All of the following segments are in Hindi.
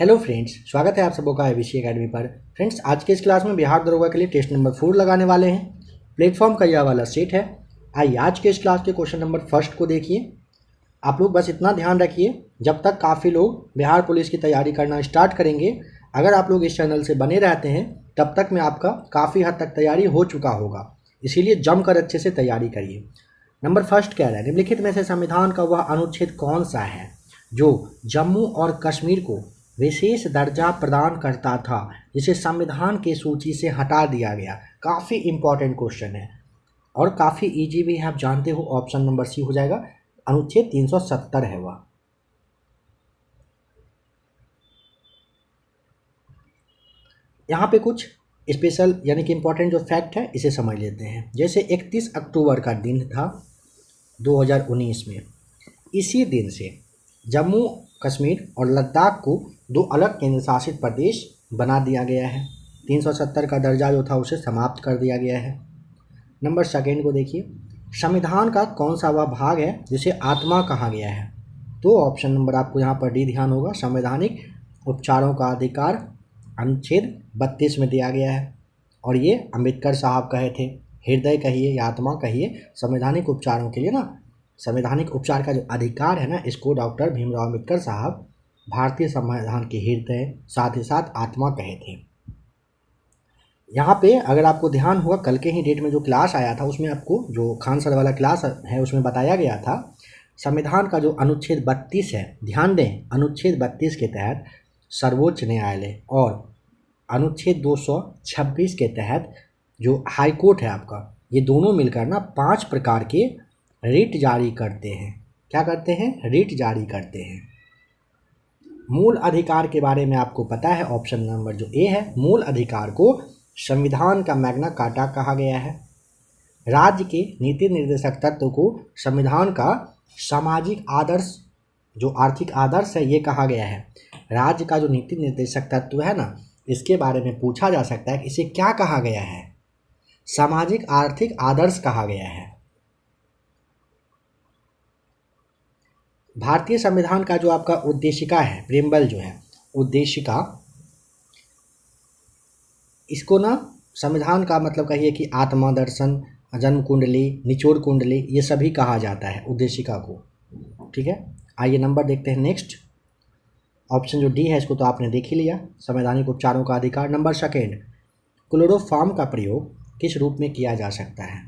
हेलो फ्रेंड्स, स्वागत है आप सबों का एबीसी एकेडमी पर। फ्रेंड्स, आज के इस क्लास में बिहार दरोगा के लिए टेस्ट नंबर 4 लगाने वाले हैं। प्लेटफॉर्म का यह वाला सेट है। आइए आज के इस क्लास के क्वेश्चन नंबर फर्स्ट को देखिए। आप लोग बस इतना ध्यान रखिए, जब तक काफ़ी लोग बिहार पुलिस की तैयारी करना स्टार्ट करेंगे, अगर आप लोग इस चैनल से बने रहते हैं तब तक में आपका काफ़ी हद तक तैयारी हो चुका होगा। इसीलिए जमकर अच्छे से तैयारी करिए। नंबर फर्स्ट कह रहा है, निम्नलिखित में से संविधान का वह अनुच्छेद कौन सा है जो जम्मू और कश्मीर को विशेष दर्जा प्रदान करता था, जिसे संविधान की सूची से हटा दिया गया। काफ़ी इंपॉर्टेंट क्वेश्चन है और काफ़ी इजी भी है, आप जानते हो। ऑप्शन नंबर सी हो जाएगा, अनुच्छेद 370 है वह। यहाँ पे कुछ स्पेशल यानी कि इंपॉर्टेंट जो फैक्ट है इसे समझ लेते हैं। जैसे 31 अक्टूबर का दिन था 2019 में, इसी दिन से जम्मू कश्मीर और लद्दाख को दो अलग केंद्र शासित प्रदेश बना दिया गया है। 370 का दर्जा जो था उसे समाप्त कर दिया गया है। नंबर सेकेंड को देखिए, संविधान का कौन सा वह भाग है जिसे आत्मा कहा गया है? तो ऑप्शन नंबर आपको यहाँ पर डी ध्यान होगा। संवैधानिक उपचारों का अधिकार अनुच्छेद 32 में दिया गया है और ये अम्बेडकर साहब कहे थे। हृदय कहिए या आत्मा कहिए, संवैधानिक उपचारों के लिए ना, संवैधानिक उपचार का जो अधिकार है ना, इसको डॉक्टर भीमराव अम्बेडकर साहब भारतीय संविधान के हृदय साथ ही साथ आत्मा कहे थे। यहाँ पे अगर आपको ध्यान हुआ, कल के ही डेट में जो क्लास आया था उसमें आपको जो खान सर वाला क्लास है उसमें बताया गया था संविधान का जो अनुच्छेद 32 है, ध्यान दें, अनुच्छेद 32 के तहत सर्वोच्च न्यायालय और अनुच्छेद 226 के तहत जो हाई कोर्ट है आपका, ये दोनों मिलकर ना 5 प्रकार के रिट जारी करते हैं। क्या करते हैं? रिट जारी करते हैं। मूल अधिकार के बारे में आपको पता है, ऑप्शन नंबर जो ए है, मूल अधिकार को संविधान का मैग्ना कार्टा कहा गया है। राज्य के नीति निर्देशक तत्व को संविधान का सामाजिक आदर्श जो आर्थिक आदर्श है ये कहा गया है। राज्य का जो नीति निर्देशक तत्व है ना, इसके बारे में पूछा जा सकता है कि इसे क्या कहा गया है? सामाजिक आर्थिक आदर्श कहा गया है। भारतीय संविधान का जो आपका उद्देशिका है, प्रेम्बल जो है उद्देशिका, इसको ना संविधान का मतलब कहिए कि आत्मा दर्शन, जन्म कुंडली, निचोड़ कुंडली, ये सभी कहा जाता है उद्देशिका को। ठीक है, आइए नंबर देखते हैं नेक्स्ट। ऑप्शन जो डी है इसको तो आपने देख ही लिया, संवैधानिक उपचारों का अधिकार। नंबर सेकेंड, क्लोरोफॉर्म का प्रयोग किस रूप में किया जा सकता है?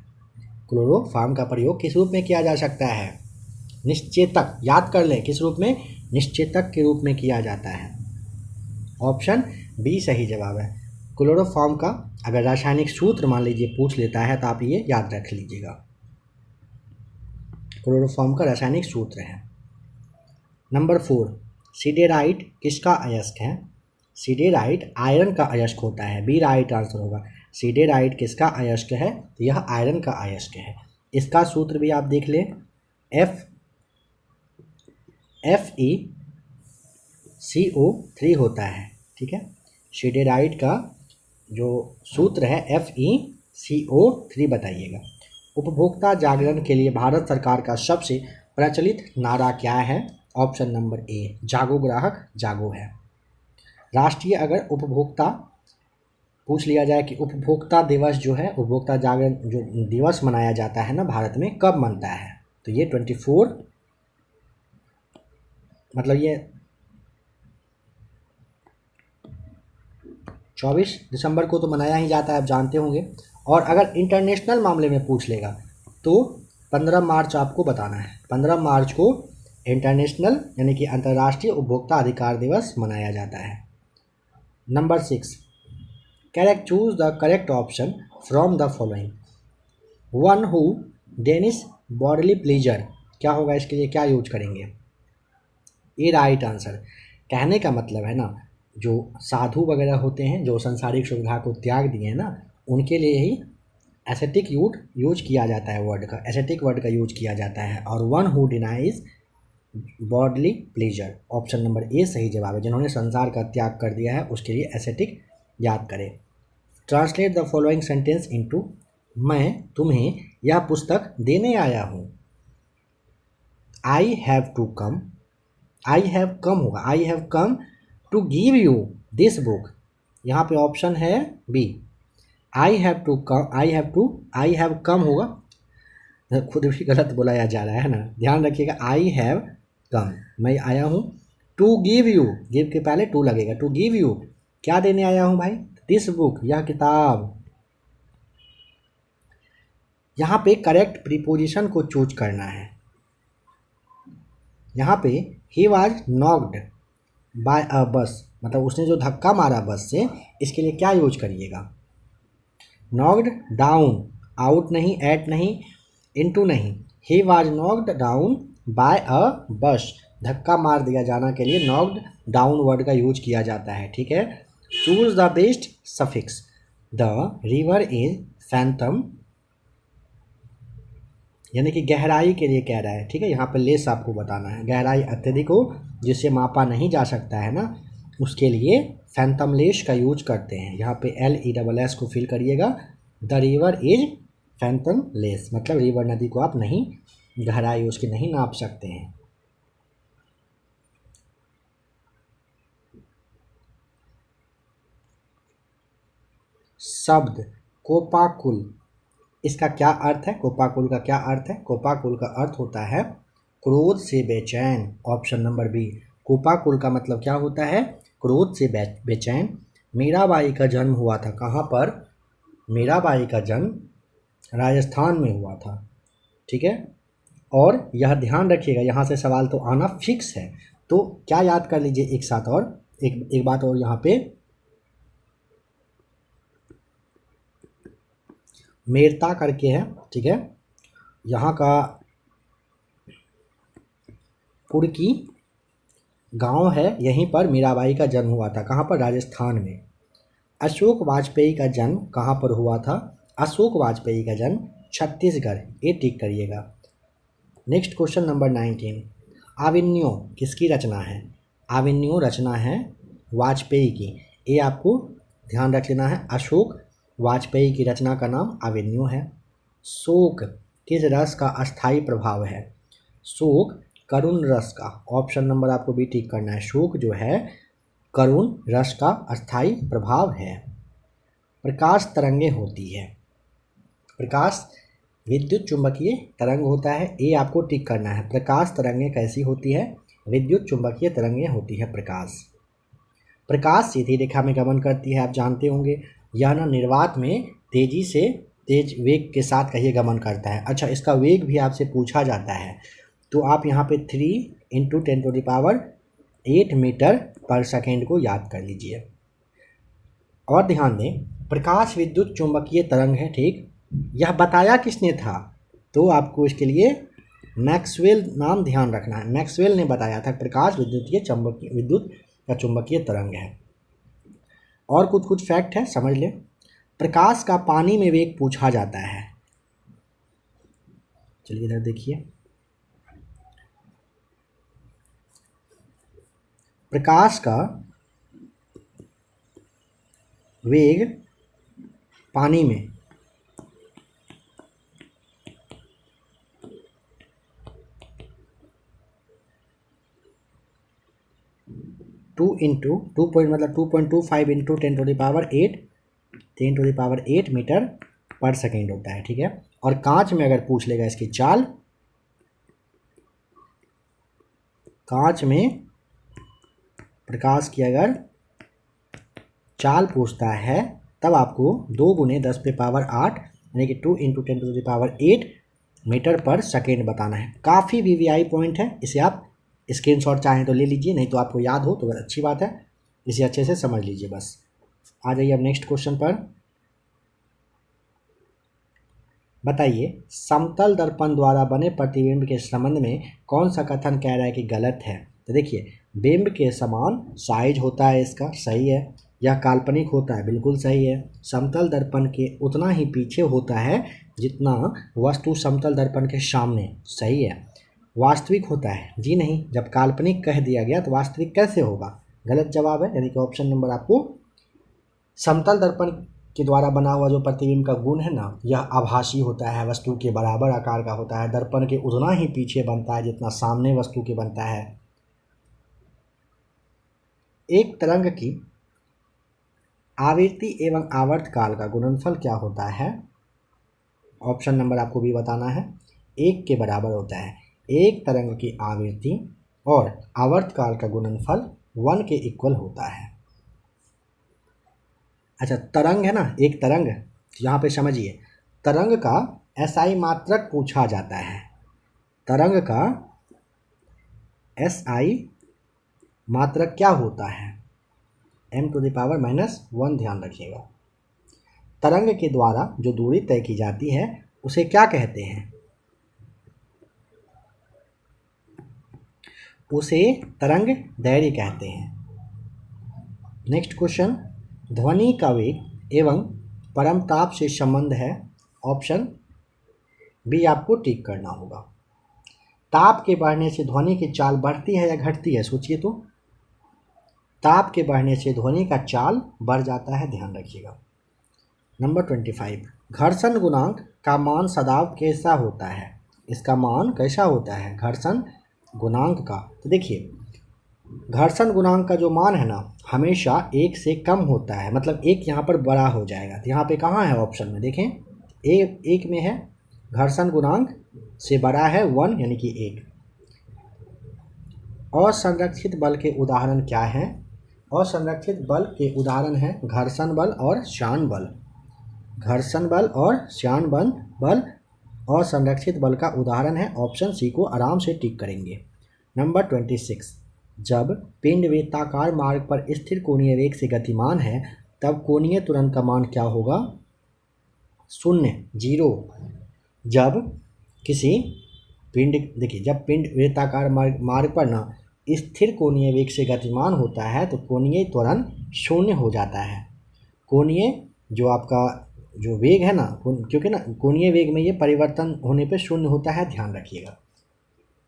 क्लोरोफॉर्म का प्रयोग किस रूप में किया जा सकता है? निश्चेतक, याद कर लें, किस रूप में? निश्चेतक के रूप में किया जाता है। ऑप्शन बी सही जवाब है। क्लोरोफॉर्म का अगर रासायनिक सूत्र मान लीजिए पूछ लेता है तो आप ये याद रख लीजिएगा, क्लोरोफॉर्म का रासायनिक सूत्र है। नंबर 4, सिडेराइट किसका अयस्क है? सिडेराइट आयरन का अयस्क होता है। बी राइट आंसर होगा। सिडेराइट किसका अयस्क है? तो यह आयरन का अयस्क है। इसका सूत्र भी आप देख लें, FeCO3 होता है। ठीक है, सिडेराइट का जो सूत्र है FeCO3 बताइएगा। उपभोक्ता जागरण के लिए भारत सरकार का सबसे प्रचलित नारा क्या है? ऑप्शन नंबर ए, जागो ग्राहक जागो है। राष्ट्रीय अगर उपभोक्ता पूछ लिया जाए कि उपभोक्ता दिवस जो है, उपभोक्ता जागरण जो दिवस मनाया जाता है ना भारत में, कब मनता है? तो ये 24 मतलब ये 24 दिसंबर को तो मनाया ही जाता है, आप जानते होंगे। और अगर इंटरनेशनल मामले में पूछ लेगा तो 15 मार्च आपको बताना है। 15 मार्च को इंटरनेशनल यानी कि अंतर्राष्ट्रीय उपभोक्ता अधिकार दिवस मनाया जाता है। Number 6, correct, choose the correct option from the following. One who Danish bodily pleaser, क्या होगा इसके लिए, क्या यूज करेंगे? ए राइट आंसर। कहने का मतलब है ना, जो साधु वगैरह होते हैं जो संसारिक सुविधा को त्याग दिए हैं ना, उनके लिए ही एसेटिक यूज किया जाता है, वर्ड का एसेटिक वर्ड का यूज किया जाता है। और one who denies bodily pleasure, option number A सही जवाब है। जिन्होंने संसार का त्याग कर दिया है उसके लिए एसेटिक याद करें। Translate the following sentence into, मैं तुम्हें यह पुस्तक देने आया हूँ। I have to come, I have come होगा, I have come to give you this book, यहाँ पे ऑप्शन है बी, आई हैव कम होगा, खुद भी गलत बोलाया जा रहा है ना, ध्यान रखिएगा, आई हैव कम, मैं आया हूँ, टू गिव यू, गिव के पहले टू लगेगा, टू गिव यू क्या देने आया हूँ भाई, दिस बुक, यह किताब। यहाँ पे करेक्ट प्रीपोजिशन को चूज करना है। यहाँ पे ही वॉज नॉक्ड बाय अ बस, मतलब उसने जो धक्का मारा बस से, इसके लिए क्या यूज करिएगा, नॉक्ड डाउन, आउट नहीं, एट नहीं, इनटू नहीं, he was knocked down by a bus, धक्का मार दिया जाना के लिए नॉक्ड डाउन वर्ड का यूज किया जाता है, ठीक है। Choose the best suffix, the river is fathom, यानी कि गहराई के लिए कह रहा है, ठीक है, यहाँ पे लेस आपको बताना है, गहराई अत्यधिक हो जिससे मापा नहीं जा सकता है ना, उसके लिए फैंटम लेस का यूज करते हैं। यहाँ पे LESS को फिल करिएगा, the river is Phantom less, मतलब रिवर नदी को आप नहीं, गहराई उसकी नहीं नाप सकते हैं। शब्द कोपाकुल, इसका क्या अर्थ है, कोपाकुल का क्या अर्थ है, कोपाकुल का अर्थ होता है क्रोध से बेचैन, ऑप्शन नंबर बी, कोपाकुल का मतलब क्या होता है, क्रोध से बेचैन। मीराबाई का जन्म हुआ था कहाँ पर, मीराबाई का जन्म राजस्थान में हुआ था, ठीक है। और यह ध्यान रखिएगा, यहाँ से सवाल तो आना फिक्स है, तो क्या याद कर लीजिए एक साथ, और एक बात और यहाँ पे, मेरता करके है, ठीक है, यहाँ का कुर्की गांव है, यहीं पर मीराबाई का जन्म हुआ था, कहाँ पर, राजस्थान में। अशोक वाजपेयी का जन्म कहाँ पर हुआ था, अशोक वाजपेयी का जन्म छत्तीसगढ़, ये टिक करिएगा। नेक्स्ट क्वेश्चन नंबर 19, आविन्यो किसकी रचना है, आविन्यो रचना है वाजपेयी की, ये आपको ध्यान रख लेना है, अशोक वाजपेयी की रचना का नाम आविन्यो है। शोक किस रस का अस्थाई प्रभाव है, शोक करुण रस का, ऑप्शन नंबर आपको भी टिक करना है, शोक जो है करुण रस का अस्थाई प्रभाव है। प्रकाश तरंगे होती है, प्रकाश विद्युत चुंबकीय तरंग होता है, ये आपको टिक करना है, प्रकाश तरंगे कैसी होती है, विद्युत चुंबकीय तरंगे होती है प्रकाश। प्रकाश सीधी रेखा में गमन करती है, आप जानते होंगे, यह ना निर्वात में तेजी से तेज वेग के साथ कहिए गमन करता है। अच्छा, इसका वेग भी आपसे पूछा जाता है, तो आप यहाँ पे 3 × 10⁸ मीटर पर सेकेंड को याद कर लीजिए। और ध्यान दें, प्रकाश विद्युत चुंबकीय तरंग है, ठीक, यह बताया किसने था, तो आपको इसके लिए मैक्सवेल नाम ध्यान रखना है, मैक्सवेल ने बताया था प्रकाश विद्युत का चुंबकीय तरंग है। और कुछ फैक्ट है, समझ ले। प्रकाश का पानी में वेग पूछा जाता है, चलिए इधर देखिए, प्रकाश का वेग पानी में 2.25 × 10⁸ मीटर पर सेकेंड होता है, ठीक है। और कांच में अगर पूछ लेगा इसकी चाल, कांच में प्रकाश की अगर चाल पूछता है, तब आपको 2 × 10⁸ यानी कि 2 × 10⁸ मीटर पर सेकेंड बताना है। काफ़ी VVI पॉइंट है, इसे आप स्क्रीनशॉट चाहें तो ले लीजिए, नहीं तो आपको याद हो तो अच्छी बात है, इसे अच्छे से समझ लीजिए बस। आ जाइए अब नेक्स्ट क्वेश्चन पर। बताइए, समतल दर्पण द्वारा बने प्रतिबिंब के संबंध में कौन सा कथन कह रहा है कि गलत है। तो देखिए, बिंब के समान साइज होता है इसका, सही है। यह काल्पनिक होता है, बिल्कुल सही है। समतल दर्पण के उतना ही पीछे होता है जितना वस्तु समतल दर्पण के सामने, सही है। वास्तविक होता है, जी नहीं, जब काल्पनिक कह दिया गया तो वास्तविक कैसे होगा, गलत जवाब है। यानी कि ऑप्शन नंबर आपको, समतल दर्पण के द्वारा बना हुआ जो प्रतिबिंब का गुण है ना, यह आभासी होता है, वस्तु के बराबर आकार का होता है, दर्पण के उतना ही पीछे बनता है जितना सामने वस्तु के बनता है। एक तरंग की आवृत्ति एवं आवर्त काल का गुणनफल क्या होता है? ऑप्शन नंबर आपको भी बताना है। 1 के बराबर होता है। एक तरंग की आवृत्ति और आवर्त काल का गुणनफल 1 के इक्वल होता है। अच्छा, तरंग है ना, एक तरंग, तो यहाँ पे समझिए, तरंग का एसआई मात्रक पूछा जाता है। तरंग का एसआई मात्रक क्या होता है? m⁻⁻1, ध्यान रखिएगा। तरंग के द्वारा जो दूरी तय की जाती है उसे क्या कहते हैं? उसे तरंग दैर्घ्य कहते हैं। नेक्स्ट क्वेश्चन, ध्वनि का वेग एवं परमताप से संबंध है। ऑप्शन बी आपको टिक करना होगा। ताप के बढ़ने से ध्वनि की चाल बढ़ती है या घटती है? सोचिए तो। ताप के बढ़ने से ध्वनि का चाल बढ़ जाता है, ध्यान रखिएगा। नंबर 25, घर्षण गुणांक का मान सदैव कैसा होता है? इसका मान कैसा होता है घर्षण गुणांक का? तो देखिए, घर्षण गुणांक का जो मान है ना, हमेशा 1 से कम होता है, मतलब 1 यहाँ पर बड़ा हो जाएगा। तो यहाँ पे कहाँ है ऑप्शन में, देखें, एक में है घर्षण गुणांक से बड़ा है 1, यानी कि 1। असंरक्षित बल के उदाहरण क्या हैं? असंरक्षित बल के उदाहरण हैं घर्षण बल और श्यान बल। घर्षण बल और श्यान बल असंरक्षित बल का उदाहरण है। ऑप्शन सी को आराम से टिक करेंगे। नंबर 26, जब पिंड वृत्ताकार मार्ग पर स्थिर कोणीय वेग से गतिमान है तब कोणीय त्वरण का मान क्या होगा? 0, 0। जब किसी पिंड, देखिए, जब पिंड वृत्ताकार मार्ग पर ना स्थिर कोणीय वेग से गतिमान होता है तो कोणीय त्वरण 0 हो जाता है। कोणीय जो आपका जो वेग है ना, क्योंकि ना कोणीय वेग में ये परिवर्तन होने पे 0 होता है, ध्यान रखिएगा।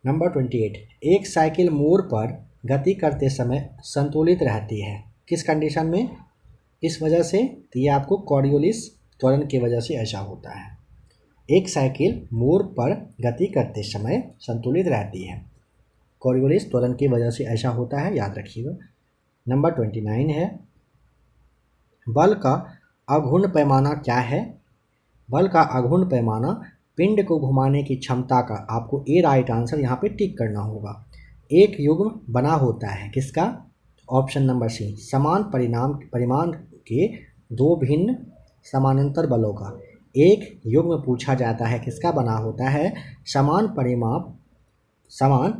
नंबर 28, एक साइकिल मोड़ पर गति करते समय संतुलित रहती है, किस कंडीशन में, किस वजह से? तो ये आपको कॉरियोलिस त्वरण की वजह से ऐसा होता है। एक साइकिल मोड़ पर गति करते समय संतुलित रहती है, कॉरियोलिस त्वरण की वजह से ऐसा होता है, याद रखिएगा। नंबर 29 है, बल का अघूर्ण पैमाना क्या है? बल का अघूर्ण पैमाना पिंड को घुमाने की क्षमता का, आपको ए राइट आंसर यहाँ पे टिक करना होगा। एक युग्म बना होता है, किसका? ऑप्शन नंबर सी, समान परिमाण के 2 भिन्न समानांतर बलों का। एक युग्म पूछा जाता है, किसका बना होता है? समान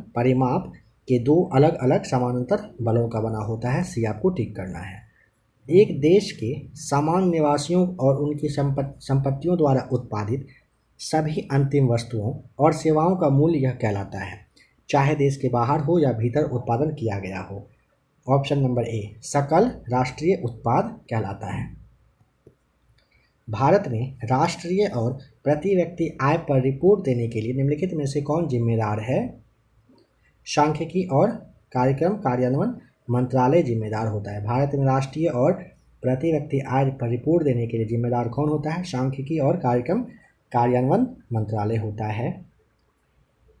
परिमाप के 2 अलग अलग समानांतर बलों का बना होता है। सी आपको टिक करना है। एक देश के सामान्य निवासियों और उनकी संपत्तियों द्वारा उत्पादित सभी अंतिम वस्तुओं और सेवाओं का मूल्य यह कहलाता है, चाहे देश के बाहर हो या भीतर उत्पादन किया गया हो। ऑप्शन नंबर ए, सकल राष्ट्रीय उत्पाद कहलाता है। भारत में राष्ट्रीय और प्रति व्यक्ति आय पर रिपोर्ट देने के लिए निम्नलिखित में से कौन जिम्मेदार है? सांख्यिकी और कार्यक्रम कार्यान्वयन मंत्रालय जिम्मेदार होता है। भारत में राष्ट्रीय और प्रति व्यक्ति आय पर रिपोर्ट देने के लिए जिम्मेदार कौन होता है? सांख्यिकी और कार्यक्रम कार्यान्वयन मंत्रालय होता है।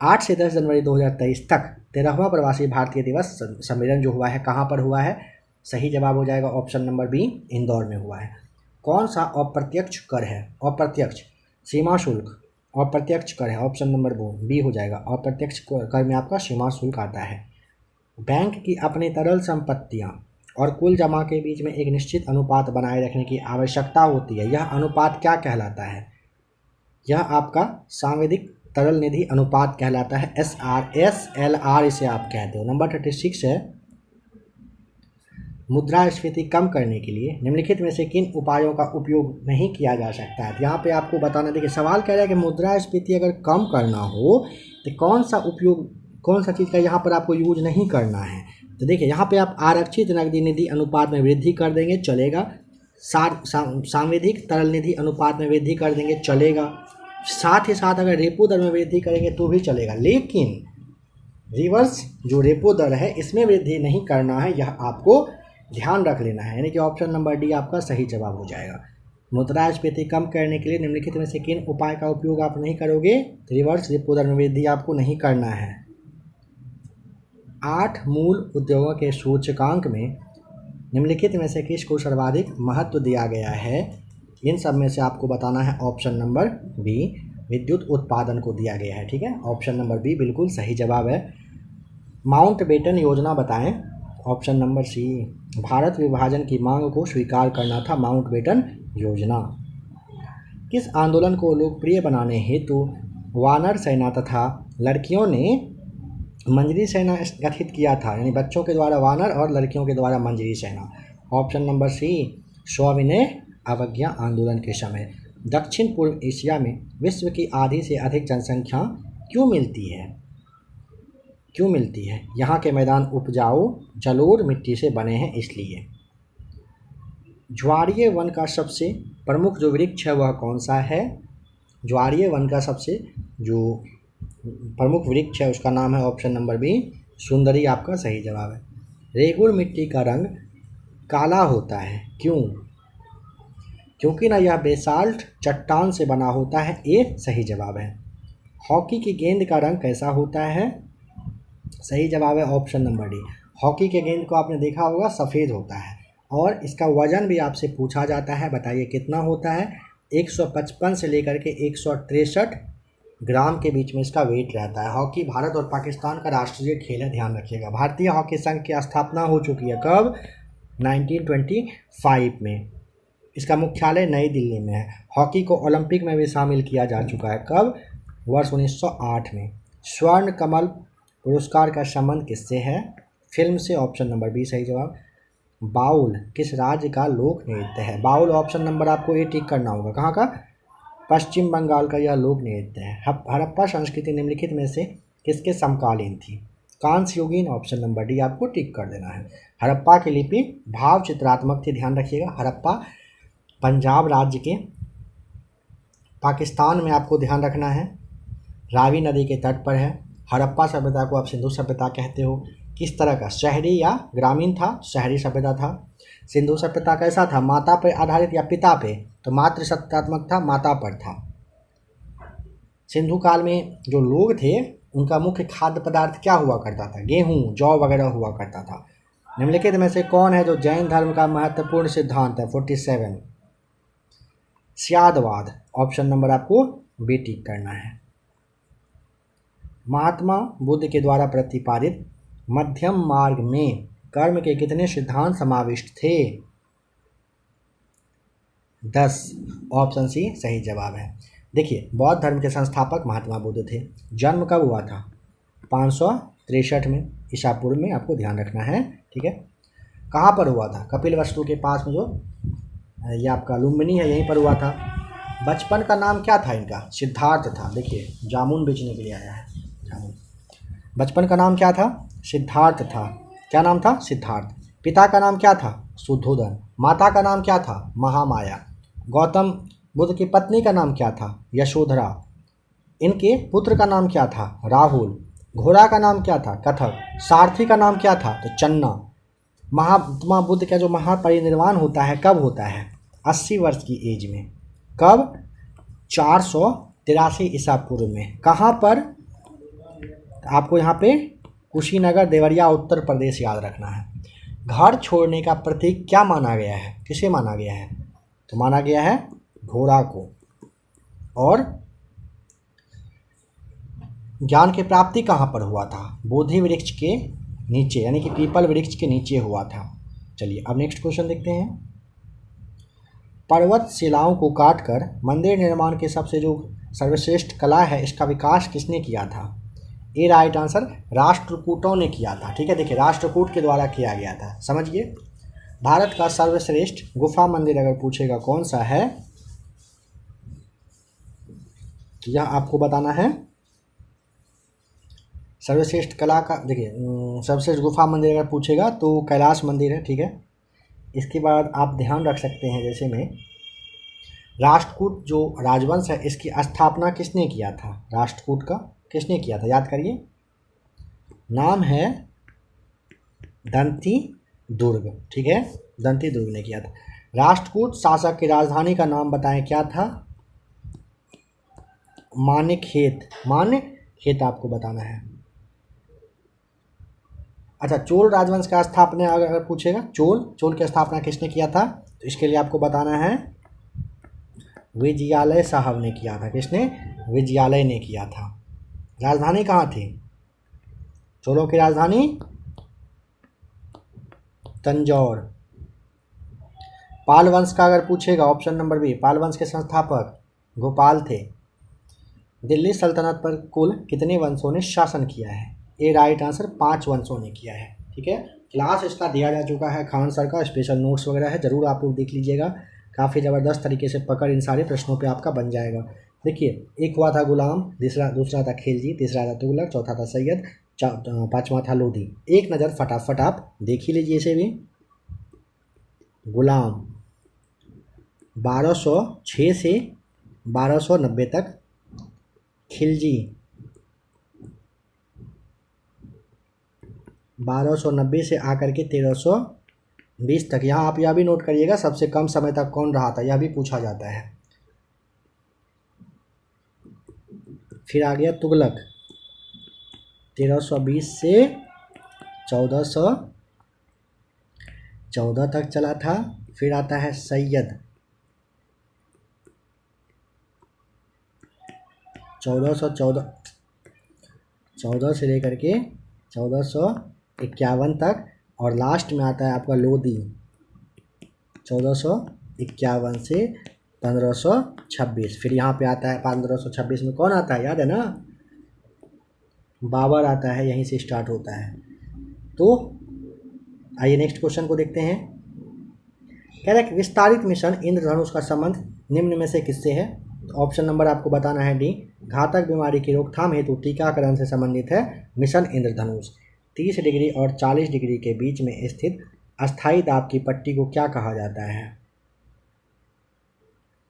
8 से 10 जनवरी 2023 तक 13वां प्रवासी भारतीय दिवस सम्मेलन जो हुआ है, कहाँ पर हुआ है? सही जवाब हो जाएगा ऑप्शन नंबर बी, इंदौर में हुआ है। कौन सा अप्रत्यक्ष कर है? अप्रत्यक्ष सीमा शुल्क अप्रत्यक्ष कर है, ऑप्शन नंबर बी हो जाएगा। अप्रत्यक्ष कर में आपका सीमा शुल्क आता है। बैंक की अपनी तरल संपत्तियां और कुल जमा के बीच में एक निश्चित अनुपात बनाए रखने की आवश्यकता होती है, यह अनुपात क्या कहलाता है? यह आपका सांविधिक तरल निधि अनुपात कहलाता है। SLR इसे आप कहते हो। नंबर 36 है, मुद्रास्फीति कम करने के लिए निम्नलिखित में से किन उपायों का उपयोग नहीं किया जा सकता है? यहाँ पे आपको बताना, देखिए सवाल कह रहा है कि मुद्रास्फीति अगर कम करना हो तो कौन सा चीज़ का यहाँ पर आपको यूज नहीं करना है? तो देखिए, यहाँ पे आप आरक्षित नकदी निधि अनुपात में वृद्धि कर देंगे, चलेगा। सांविधिक तरल निधि अनुपात में वृद्धि कर देंगे, चलेगा। साथ ही साथ अगर रेपो दर में वृद्धि करेंगे तो भी चलेगा, लेकिन रिवर्स जो रेपो दर है इसमें वृद्धि नहीं करना है, यह आपको ध्यान रख लेना है। यानी कि ऑप्शन नंबर डी आपका सही जवाब हो जाएगा। मुद्रास्फीति कम करने के लिए निम्नलिखित में से किन उपाय का उपयोग आप नहीं करोगे? रिवर्स रेपो दर में वृद्धि आपको नहीं करना है। 8 मूल उद्योगों के सूचकांक में निम्नलिखित में से किसको सर्वाधिक महत्व दिया गया है? इन सब में से आपको बताना है ऑप्शन नंबर बी, विद्युत उत्पादन को दिया गया है। ठीक है, ऑप्शन नंबर बी बिल्कुल सही जवाब है। माउंटबेटन योजना बताएं। ऑप्शन नंबर सी, भारत विभाजन की मांग को स्वीकार करना था माउंटबेटन योजना। किस आंदोलन को लोकप्रिय बनाने हेतु वानर सेना तथा लड़कियों ने मंजरी सेना गठित किया था? यानी बच्चों के द्वारा वानर और लड़कियों के द्वारा मंजरी सेना। ऑप्शन नंबर सी, सविनय अवज्ञा आंदोलन के समय। दक्षिण पूर्व एशिया में विश्व की आधी से अधिक जनसंख्या क्यों मिलती है? क्यों मिलती है? यहाँ के मैदान उपजाऊ जलोढ़ मिट्टी से बने हैं इसलिए। ज्वारीय वन का सबसे प्रमुख जो वृक्ष है वह कौन सा है? ज्वारीय वन का सबसे जो प्रमुख वृक्ष है उसका नाम है ऑप्शन नंबर बी, सुंदरी आपका सही जवाब है। रेगुड़ मिट्टी का रंग काला होता है, क्यों? क्योंकि ना यह बेसाल्ट चट्टान से बना होता है, ये सही जवाब है। हॉकी की गेंद का रंग कैसा होता है? सही जवाब है ऑप्शन नंबर डी। हॉकी के गेंद को आपने देखा होगा सफ़ेद होता है और इसका वजन भी आपसे पूछा जाता है, बताइए कितना होता है? 155 से लेकर के 163 ग्राम के बीच में इसका वेट रहता है। हॉकी भारत और पाकिस्तान का राष्ट्रीय खेल है, ध्यान रखिएगा। भारतीय हॉकी संघ की स्थापना हो चुकी है कब? 1925 में। इसका मुख्यालय नई दिल्ली में है। हॉकी को ओलंपिक में भी शामिल किया जा चुका है, कब? वर्ष 1908 में। स्वर्ण कमल पुरस्कार का संबंध किससे है? फिल्म से। ऑप्शन नंबर बी सही जवाब। बाउल किस राज्य का लोक नृत्य है? बाउल ऑप्शन नंबर आपको ए टिक करना होगा। कहाँ का? पश्चिम बंगाल का यह लोक नृत्य है। हड़प्पा संस्कृति निम्नलिखित में से किसके समकालीन थी? कांस्य युगीन। ऑप्शन नंबर डी आपको टिक कर देना है। हड़प्पा की लिपि भाव चित्रात्मक थी, ध्यान रखिएगा। हड़प्पा पंजाब राज्य के पाकिस्तान में आपको ध्यान रखना है, रावी नदी के तट पर है। हड़प्पा सभ्यता को आप सिंधु सभ्यता कहते हो। किस तरह का, शहरी या ग्रामीण था? शहरी सभ्यता था। सिंधु सभ्यता कैसा था, माता पर आधारित या पिता पे? तो मातृ सत्तात्मक था, माता पर था। सिंधु काल में जो लोग थे उनका मुख्य खाद्य पदार्थ क्या हुआ करता था? गेहूँ, जौ वगैरह हुआ करता था। निम्नलिखित में से कौन है जो जैन धर्म का महत्वपूर्ण सिद्धांत है? 47 स्यादवाद। ऑप्शन नंबर आपको बी टिक करना है। महात्मा बुद्ध के द्वारा प्रतिपादित मध्यम मार्ग में कर्म के कितने सिद्धांत समाविष्ट थे? 10। ऑप्शन सी सही जवाब है। देखिए, बौद्ध धर्म के संस्थापक महात्मा बुद्ध थे। जन्म कब हुआ था? 563 में ईसा पूर्व में, आपको ध्यान रखना है। ठीक है, कहाँ पर हुआ था? कपिलवस्तु के पास में जो ये आपका लुम्बिनी है यहीं पर हुआ था। बचपन का नाम क्या था इनका? सिद्धार्थ था। देखिए, जामुन बेचने के लिए आया है जामुन। बचपन का नाम क्या था? सिद्धार्थ था। क्या नाम था? सिद्धार्थ। पिता का नाम क्या था? शुद्धोदन। माता का नाम क्या था? महामाया। गौतम बुद्ध की पत्नी का नाम क्या था? यशोधरा। इनके पुत्र का नाम क्या था? राहुल। घोड़ा का नाम क्या था? कथक। सारथी का नाम क्या था? तो चन्ना। महात्मा बुद्ध का जो महापरिनिर्वाण होता है कब होता है? 80 वर्ष की एज में। कब? 483 ईसा पूर्व में। कहाँ पर? आपको यहाँ पे कुशीनगर, देवरिया, उत्तर प्रदेश याद रखना है। घर छोड़ने का प्रतीक क्या माना गया है? किसे माना गया है? तो माना गया है घोड़ा को। और ज्ञान की प्राप्ति कहाँ पर हुआ था? बोधि वृक्ष के नीचे, यानी कि पीपल वृक्ष के नीचे हुआ था। चलिए अब नेक्स्ट क्वेश्चन देखते हैं। पर्वत शिलाओं को काटकर मंदिर निर्माण के सबसे जो सर्वश्रेष्ठ कला है इसका विकास किसने किया था? ए राइट आंसर राष्ट्रकूटों ने किया था। ठीक है, देखिए राष्ट्रकूट के द्वारा किया गया था। समझिए, भारत का सर्वश्रेष्ठ गुफा मंदिर अगर पूछेगा कौन सा है, यह आपको बताना है। सर्वश्रेष्ठ कला का, देखिए सर्वश्रेष्ठ गुफा मंदिर अगर पूछेगा तो कैलाश मंदिर है। ठीक है, इसके बाद आप ध्यान रख सकते हैं जैसे में राष्ट्रकूट जो राजवंश है इसकी स्थापना किसने किया था? राष्ट्रकूट का किसने किया था? याद करिए, नाम है दंती दुर्ग। ठीक है, दंती दुर्ग ने किया था। राष्ट्रकूट शासक की राजधानी का नाम बताएं, क्या था? मानेखेत। मानेखेत आपको बताना है। अच्छा, चोल राजवंश का स्थापना अगर पूछेगा, चोल की स्थापना किसने किया था, तो इसके लिए आपको बताना है विजयालय साहब ने किया था। किसने? विजयालय ने किया था। राजधानी कहाँ थी चोलों की? राजधानी तंजौर। पाल वंश का अगर पूछेगा, ऑप्शन नंबर बी, पाल वंश के संस्थापक गोपाल थे। दिल्ली सल्तनत पर कुल कितने वंशों ने शासन किया है? ए राइट आंसर, 5 वंशों ने किया है। ठीक है, क्लास इसका दिया जा चुका है, खान सर का स्पेशल नोट्स वगैरह है, ज़रूर आप लोग देख लीजिएगा। काफ़ी ज़बरदस्त तरीके से पकड़ इन सारे प्रश्नों पे आपका बन जाएगा। देखिए, एक हुआ था गुलाम, दूसरा था खिलजी, तीसरा था तुगलक, चौथा था सैयद, पाँचवा था लोधी। एक नज़र फटाफट आप देख ही लीजिए इसे भी। गुलाम 1206 से 1290 तक, खिलजी 1290 से आकर के 1320 तक। यहाँ आप यह भी नोट करिएगा सबसे कम समय तक कौन रहा था, यह भी पूछा जाता है। फिर आ गया तुगलक, 1320 से 1414 तक चला था। फिर आता है सैयद, 1414 से लेकर के 1451 तक। और लास्ट में आता है आपका लोधी, 1451 से 1526। फिर यहाँ पे आता है 1526 में कौन आता है, याद है ना? बाबर आता है, यहीं से स्टार्ट होता है। तो आइए नेक्स्ट क्वेश्चन को देखते हैं। कह रहा है कि विस्तारित मिशन इंद्रधनुष का संबंध निम्न में से किससे है? तो ऑप्शन नंबर आपको बताना है डी, घातक बीमारी की रोकथाम हेतु टीकाकरण से संबंधित है मिशन इंद्रधनुष। 30 डिग्री और 40 डिग्री के बीच में स्थित अस्थायी दाब की पट्टी को क्या कहा जाता है?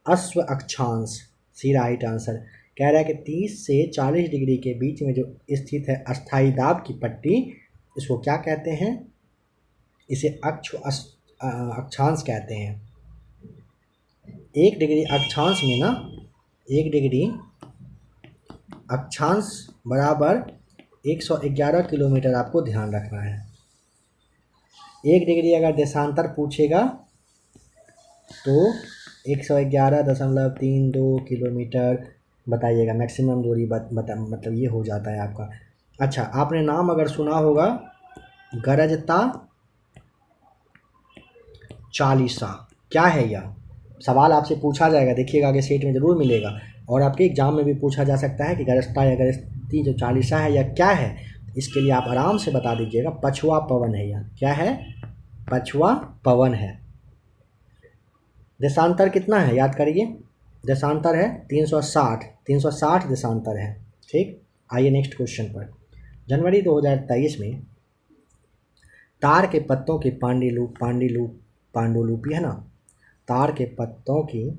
अश्व अक्षांश, सी राइट आंसर। कह रहा है कि 30 से 40 डिग्री के बीच में जो स्थित है अस्थायी दाब की पट्टी, इसको क्या कहते हैं? इसे अक्षांश कहते हैं। 1 डिग्री अक्षांश में ना, 1 डिग्री अक्षांश बराबर 111 किलोमीटर, आपको ध्यान रखना है। 1 डिग्री अगर देशांतर पूछेगा तो 111.32 किलोमीटर बताइएगा, मैक्सिमम दूरी मतलब ये हो जाता है आपका। अच्छा, आपने नाम अगर सुना होगा गरजता चालीसा, क्या है यह? सवाल आपसे पूछा जाएगा, देखिएगा आगे सेट में ज़रूर मिलेगा, और आपके एग्जाम में भी पूछा जा सकता है कि गरजता या गरजती जो चालीसा है यह क्या है। इसके लिए आप आराम से बता दीजिएगा, पछुआ पवन है यह। क्या है? पछुआ पवन है। देशांतर कितना है याद करिए, देशांतर है 360 देशांतर है। ठीक, आइए नेक्स्ट क्वेश्चन पर। जनवरी 2023 में तार के पत्तों की पांडुलिपि है ना, तार के पत्तों की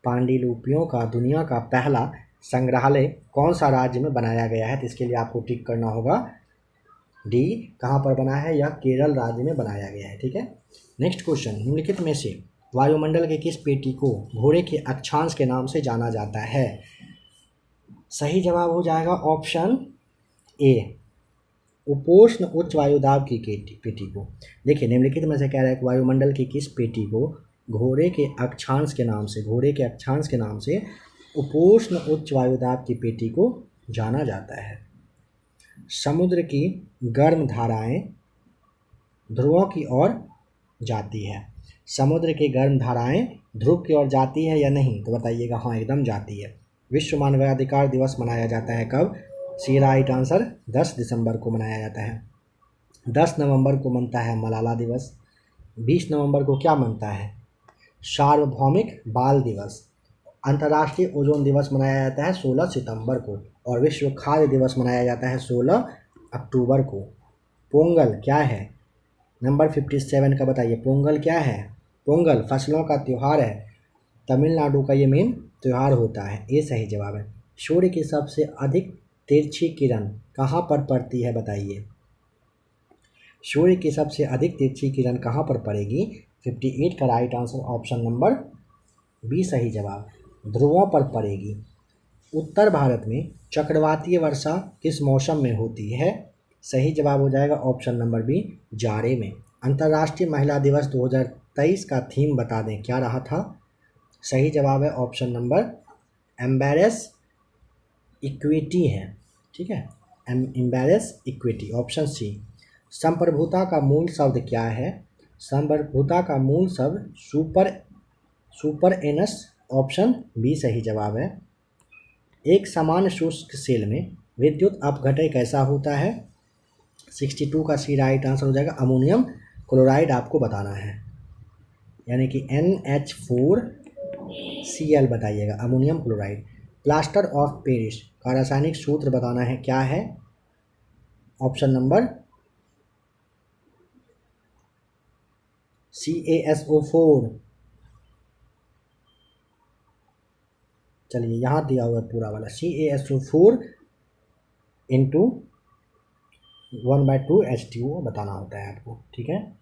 पांडुलिपियों का दुनिया का पहला संग्रहालय कौन सा राज्य में बनाया गया है? तो इसके लिए आपको टिक करना होगा डी, कहाँ पर बना है? यह केरल राज्य में बनाया गया है। ठीक है, नेक्स्ट क्वेश्चन। निम्नलिखित में से वायुमंडल के किस पेटी को घोड़े के अक्षांश के नाम से जाना जाता है? सही जवाब हो जाएगा ऑप्शन ए, उपोष्ण उच्च वायुदाब की पेटी को। देखिए, निम्नलिखित में से कह रहा है कि वायुमंडल की किस पेटी को घोड़े के अक्षांश के नाम से उपोष्ण उच्च वायुदाब की पेटी को जाना जाता है? समुद्र की गर्म धाराएं ध्रुवों की ओर जाती है। समुद्र की गर्म धाराएं ध्रुव की ओर जाती है या नहीं? तो बताइएगा हाँ, एकदम जाती है। विश्व मानवाधिकार दिवस मनाया जाता है कब? सी राइट आंसर, 10 दिसंबर को मनाया जाता है। 10 नवंबर को मनता है मलाला दिवस। 20 नवंबर को क्या मनता है? सार्वभौमिक बाल दिवस। अंतर्राष्ट्रीय ओजोन दिवस मनाया जाता है 16 सितंबर को, और विश्व खाद्य दिवस मनाया जाता है 16 अक्टूबर को। पोंगल क्या है? नंबर 57 का बताइए, पोंगल क्या है? पोंगल फसलों का त्यौहार है, तमिलनाडु का ये मेन त्यौहार होता है। ये सही जवाब है। सूर्य की सबसे अधिक तिरछी किरण कहाँ पर पड़ती है बताइए? सूर्य की सबसे अधिक तिरछी किरण कहाँ पर पड़ेगी? 58 का right answer option number B सही जवाब, ध्रुवों पर पड़ेगी। उत्तर भारत में चक्रवातीय वर्षा किस मौसम में होती है? सही जवाब हो जाएगा ऑप्शन नंबर बी, जाड़े में। अंतर्राष्ट्रीय महिला दिवस 2023 का थीम बता दें, क्या रहा था? सही जवाब है ऑप्शन नंबर एम्बेरेस इक्विटी है, ठीक है, एम्बेरेस इक्विटी, ऑप्शन सी। संप्रभुता का मूल शब्द क्या है? संप्रभुता का मूल शब्द सुपर एनस, ऑप्शन बी सही जवाब है। एक सामान्य शुष्क सेल में विद्युत अपघटय कैसा होता है? 62 का सी राइट आंसर हो जाएगा। अमोनियम क्लोराइड आपको बताना है, यानी कि NH4Cl बताइएगा, ammonium chloride. Plaster of Paris का रासायनिक सूत्र बताना है, क्या है? Option number CaSO4। चलिए यहाँ दिया हुआ है पूरा वाला, CaSO4 इंटू 1/2 H2O बताना होता है आपको, ठीक है।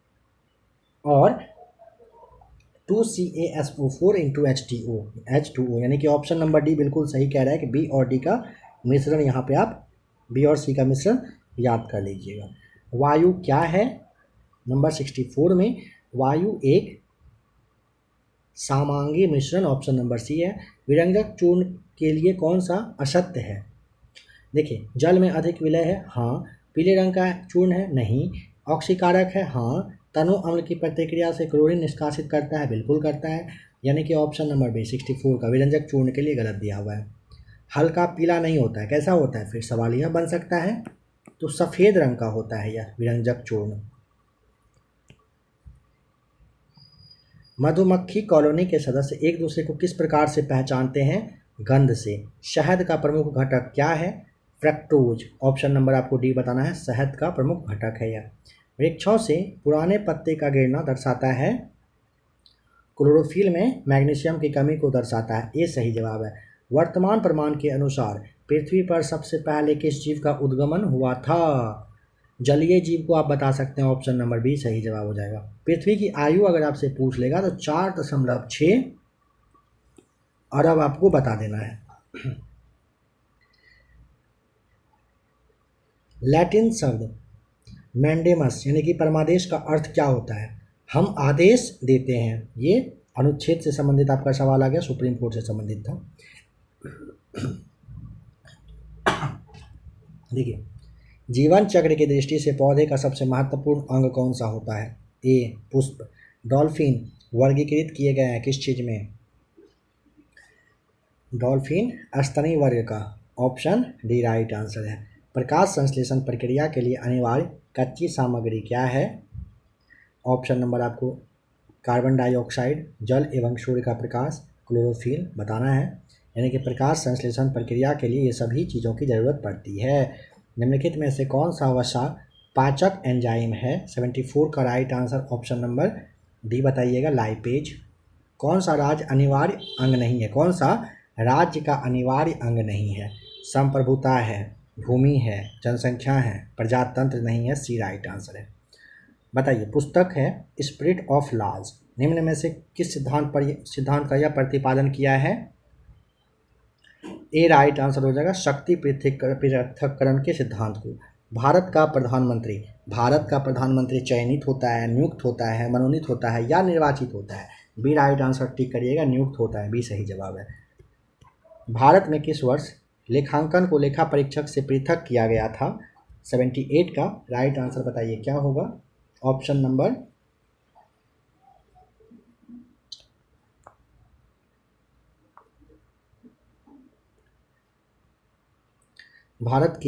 और 2 CaSO4 इंटू H2O, यानी कि ऑप्शन नंबर डी बिल्कुल सही कह रहा है कि बी और डी का मिश्रण, यहाँ पे आप बी और सी का मिश्रण याद कर लीजिएगा। वायु क्या है? नंबर 64 में वायु एक सामांगी मिश्रण, ऑप्शन नंबर सी है। विरंजक चूर्ण के लिए कौन सा असत्य है? देखिए, जल में अधिक विलय है, हाँ। पीले रंग का चूर्ण है, नहीं। ऑक्सीकारक है, हाँ। तनु अम्ल की प्रतिक्रिया से क्लोरीन निष्कासित करता है, बिल्कुल करता है, यानी कि ऑप्शन नंबर बी 64 का विरंजक चूर्ण के लिए गलत दिया हुआ है। हल्का पीला नहीं होता है, कैसा होता है? फिर सवाल यह बन सकता है, तो सफ़ेद रंग का होता है यह विरंजक चूर्ण। मधुमक्खी कॉलोनी के सदस्य एक दूसरे को किस प्रकार से पहचानते हैं? गंध से। शहद का प्रमुख घटक क्या है? फ्रक्टोज, ऑप्शन नंबर आपको डी बताना है, शहद का प्रमुख घटक है यह। वृक्षों से पुराने पत्ते का गिरना दर्शाता है? क्लोरोफिल में मैग्नीशियम की कमी को दर्शाता है, ये सही जवाब है। वर्तमान प्रमाण के अनुसार पृथ्वी पर सबसे पहले किस जीव का उद्गमन हुआ था? जलीय जीव को आप बता सकते हैं, ऑप्शन नंबर बी सही जवाब हो जाएगा। पृथ्वी की आयु अगर आपसे पूछ लेगा तो 4.6 अरब आपको बता देना है। लैटिन शब्द मैंडेमस यानी कि परमादेश का अर्थ क्या होता है? हम आदेश देते हैं, ये अनुच्छेद से संबंधित आपका सवाल आ गया, सुप्रीम कोर्ट से संबंधित था। देखिए, जीवन चक्र की दृष्टि से पौधे का सबसे महत्वपूर्ण अंग कौन सा होता है? ए पुष्प। डॉल्फिन वर्गीकृत किए गए हैं किस चीज़ में? डॉल्फिन स्तनी वर्ग का, ऑप्शन डी राइट आंसर है। प्रकाश संश्लेषण प्रक्रिया के लिए अनिवार्य कच्ची सामग्री क्या है? ऑप्शन नंबर आपको कार्बन डाइऑक्साइड, जल एवं सूर्य का प्रकाश, क्लोरोफिल बताना है, यानी कि प्रकाश संश्लेषण प्रक्रिया के लिए ये सभी चीज़ों की ज़रूरत पड़ती है। निम्नलिखित में से कौन सा वसा पाचक एंजाइम है? 74 का right answer option number D बताइएगा, लाइपेज। कौन सा राज्य अनिवार्य अंग नहीं है? कौन सा राज्य का अनिवार्य अंग नहीं है? संप्रभुता है, भूमि है, जनसंख्या है, प्रजातंत्र नहीं है, सी राइट आंसर है। बताइए, पुस्तक है स्पिरिट ऑफ लॉज, निम्न में से किस सिद्धांत का यह प्रतिपादन किया है? ए राइट आंसर हो जाएगा, शक्ति पृथक्करण के सिद्धांत को। भारत का प्रधानमंत्री चयनित होता है, नियुक्त होता है, मनोनीत होता है या निर्वाचित होता है? बी राइट आंसर टिक करिएगा, नियुक्त होता है, बी सही जवाब है। भारत में किस वर्ष लेखांकन को लेखा परीक्षक से पृथक किया गया था? 78 का राइट आंसर बताइए क्या होगा? ऑप्शन नंबर भारत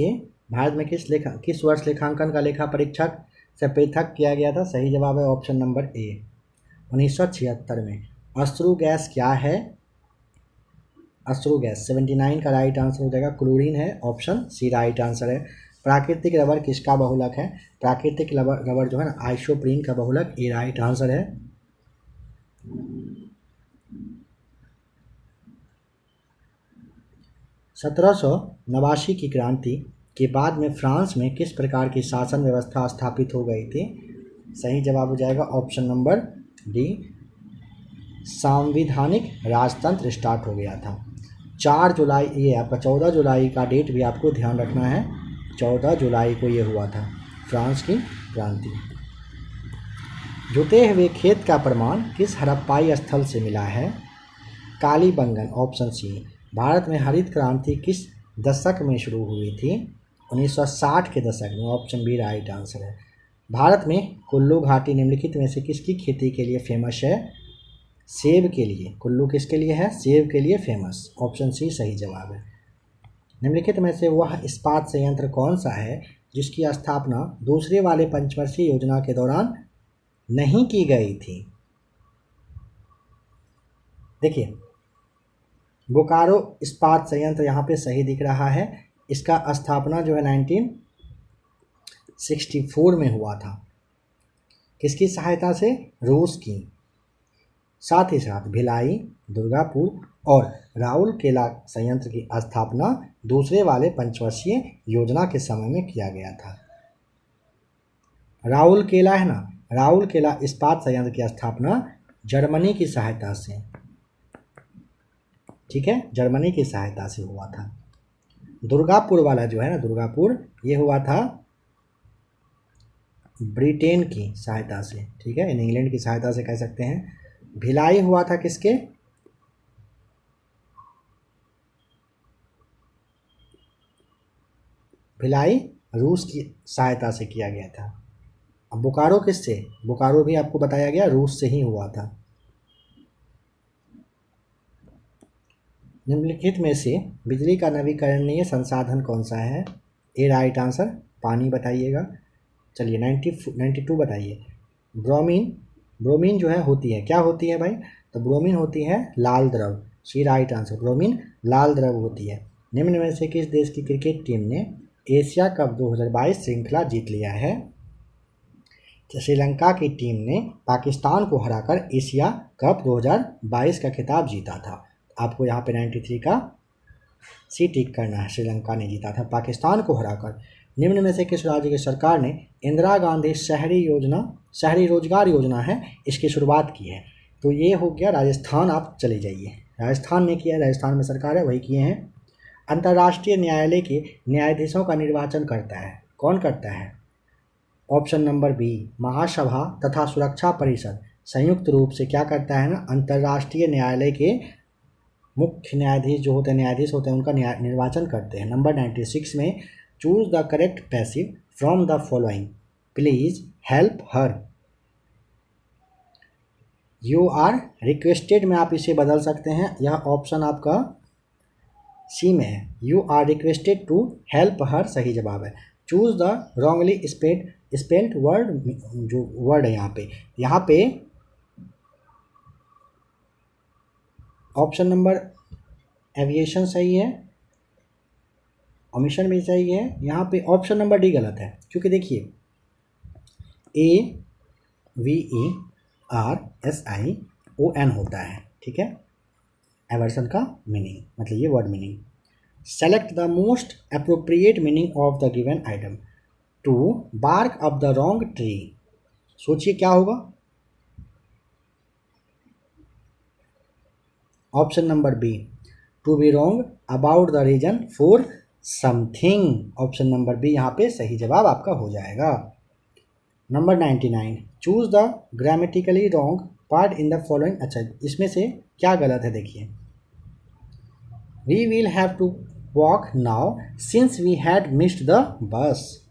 में किस वर्ष लेखांकन का लेखा परीक्षक से पृथक किया गया था? सही जवाब है ऑप्शन नंबर ए, 1976 में। अश्रु गैस क्या है? अश्रु गैस 79 का राइट आंसर हो जाएगा, क्लोरीन है, ऑप्शन सी राइट आंसर है। प्राकृतिक रबर किसका बहुलक है? प्राकृतिक रबर जो है ना, आइसोप्रीन का बहुलक, ए राइट आंसर है। (1789) की क्रांति के बाद में फ्रांस में किस प्रकार की शासन व्यवस्था स्थापित हो गई थी? सही जवाब हो जाएगा ऑप्शन नंबर डी, सांविधानिक राजतंत्र स्टार्ट हो गया था। 4 जुलाई, ये आपका 14 जुलाई का डेट भी आपको ध्यान रखना है। 14 जुलाई को ये हुआ था, फ्रांस की क्रांति। जुते हुए खेत का प्रमाण किस हड़प्पाई स्थल से मिला है? Kalibangan, option C. भारत में हरित क्रांति किस दशक में शुरू हुई थी? 1960 के दशक में, ऑप्शन बी राइट आंसर है। भारत में कुल्लू घाटी निम्नलिखित में से किसकी खेती के लिए फेमस है? सेब के लिए। कुल्लू किसके लिए है? सेब के लिए फेमस, ऑप्शन सी सही जवाब है। निम्नलिखित में से वह इस्पात संयंत्र कौन सा है जिसकी स्थापना दूसरे वाले पंचवर्षीय योजना के दौरान नहीं की गई थी? देखिए, बोकारो इस्पात संयंत्र यहाँ पे सही दिख रहा है। इसका स्थापना जो है 1964 में हुआ था। किसकी सहायता से? रूस की। साथ ही साथ भिलाई, दुर्गापुर और राउरकेला संयंत्र की स्थापना दूसरे वाले पंचवर्षीय योजना के समय में किया गया था। राउरकेला है ना, राउरकेला इस्पात संयंत्र की स्थापना जर्मनी की सहायता से, ठीक है, जर्मनी की सहायता से हुआ था। दुर्गापुर वाला जो है ना, दुर्गापुर, ये हुआ था ब्रिटेन की सहायता से, ठीक है, इंग्लैंड की सहायता से कह सकते हैं। भिलाई हुआ था किसके? भिलाई रूस की सहायता से किया गया था। अब बोकारो किससे? बोकारो भी आपको बताया गया रूस से ही हुआ था। निम्नलिखित में से बिजली का नवीकरणीय संसाधन कौन सा है? ए राइट आंसर, पानी बताइएगा। चलिए 92 बताइए। ब्रोमीन जो है होती है, क्या होती है भाई? तो ब्रोमीन होती है लाल द्रव, सी राइट आंसर। ब्रोमीन लाल द्रव होती है। निम्न में से किस देश की क्रिकेट टीम ने एशिया कप 2022 श्रृंखला जीत लिया है? श्रीलंका की टीम ने पाकिस्तान को हराकर एशिया कप 2022 का खिताब जीता था। आपको यहाँ पे 93 का सी टिक करना है। श्रीलंका ने जीता था पाकिस्तान को हराकर। निम्न में से किस राज्य की सरकार ने इंदिरा गांधी शहरी रोजगार योजना है, इसकी शुरुआत की है? तो ये हो गया राजस्थान। आप चले जाइए, राजस्थान ने किया है, राजस्थान में सरकार है, वही किए हैं। अंतर्राष्ट्रीय न्यायालय के न्यायाधीशों का निर्वाचन करता है, कौन करता है? ऑप्शन नंबर बी, महासभा तथा सुरक्षा परिषद संयुक्त रूप से क्या करता है ना, अंतर्राष्ट्रीय न्यायालय के मुख्य न्यायाधीश जो होते हैं, न्यायाधीश होते हैं, उनका निर्वाचन करते हैं। नंबर 96 में choose the correct passive from the following, please help her. You are requested में आप इसे बदल सकते हैं, यह ऑप्शन आपका सी में है। You are requested to help her सही जवाब है। Choose the wrongly spelled word, जो वर्ड है यहाँ पे ऑप्शन नंबर एविएशन सही है, ओमिशन भी सही है। यहाँ पे ऑप्शन नंबर डी गलत है, क्योंकि देखिए AVERSION होता है, ठीक है, एवर्सन का मीनिंग, मतलब ये word meaning. Select the most appropriate meaning of the given item. To bark up the wrong tree, सोचिए क्या होगा? Option number B, to be wrong about the reason for something. Option number B यहाँ पे सही जवाब आपका हो जाएगा। Number 99, choose the grammatically wrong part in the following. अच्छा, इसमें से क्या गलत है? देखिए, we will have to walk now since we had missed the बस।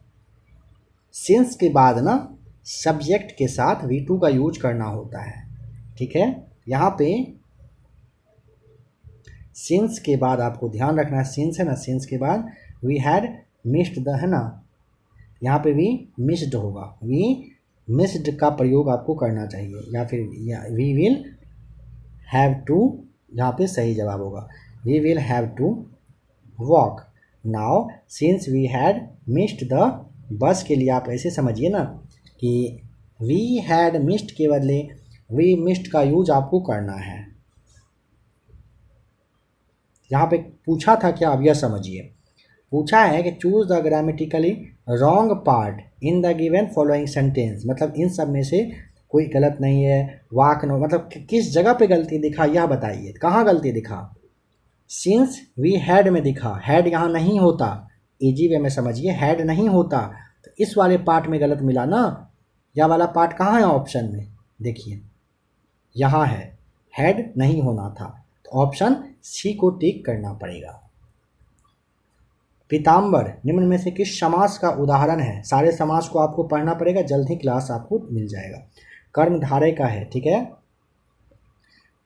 सिंस के बाद ना सब्जेक्ट के साथ V2 का यूज करना होता है, ठीक है। यहाँ पे सिंस के बाद आपको ध्यान रखना है, सिंस है ना, सिंस के बाद वी हैड मिस्ड द है ना, यहाँ पे वी मिस्ड होगा, वी मिस्ड का प्रयोग आपको करना चाहिए, या फिर वी विल हैव टू, यहाँ पे सही जवाब होगा we will have to walk now since we had missed the bus. के लिए आप ऐसे समझिए ना कि वी हैड मिस्ड के बदले वी मिस्ड का यूज आपको करना है। यहाँ पे पूछा था क्या, अब यह समझिए, पूछा है कि choose the grammatically wrong part in the given following sentence, मतलब इन सब में से कोई गलत नहीं है। वाक नो मतलब किस जगह पे गलती दिखा यह बताइए, कहाँ गलती दिखा? सिंस वी हैड में दिखा, हैड यहाँ नहीं होता, इजी वे में समझिए, हैड नहीं होता तो इस वाले पार्ट में गलत मिला ना। यह वाला पार्ट कहाँ है ऑप्शन में, देखिए यहाँ है, हैड नहीं होना था, तो ऑप्शन सी को टिक करना पड़ेगा। पीताम्बर निम्न में से किस समास का उदाहरण है? सारे समास को आपको पढ़ना पड़ेगा, जल्द ही क्लास आपको मिल जाएगा। कर्मधारय का है, ठीक है।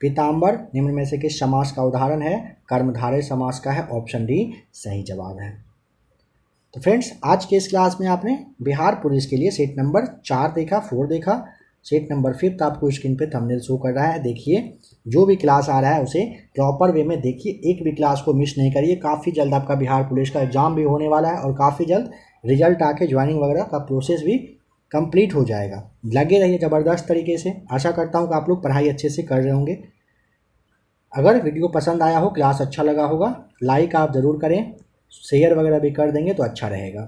पीताम्बर निम्न में से किस समास का उदाहरण है? कर्मधारय समास का है, ऑप्शन डी सही जवाब है। तो फ्रेंड्स, आज के इस क्लास में आपने बिहार पुलिस के लिए सेट नंबर 4 देखा, 4 देखा। सेट नंबर 5 आपको स्क्रीन पे थंबनेल शो कर रहा है, देखिए। जो भी क्लास आ रहा है उसे प्रॉपर वे में देखिए, एक भी क्लास को मिस नहीं करिए। काफ़ी जल्द आपका बिहार पुलिस का एग्ज़ाम भी होने वाला है और काफ़ी जल्द रिजल्ट आके ज्वाइनिंग वगैरह का प्रोसेस भी कंप्लीट हो जाएगा। लगे रहिए ज़बरदस्त तरीके से। आशा करता हूँ कि आप लोग पढ़ाई अच्छे से कर रहे होंगे। अगर वीडियो पसंद आया हो, क्लास अच्छा लगा होगा, लाइक आप ज़रूर करें, शेयर वगैरह भी कर देंगे तो अच्छा रहेगा।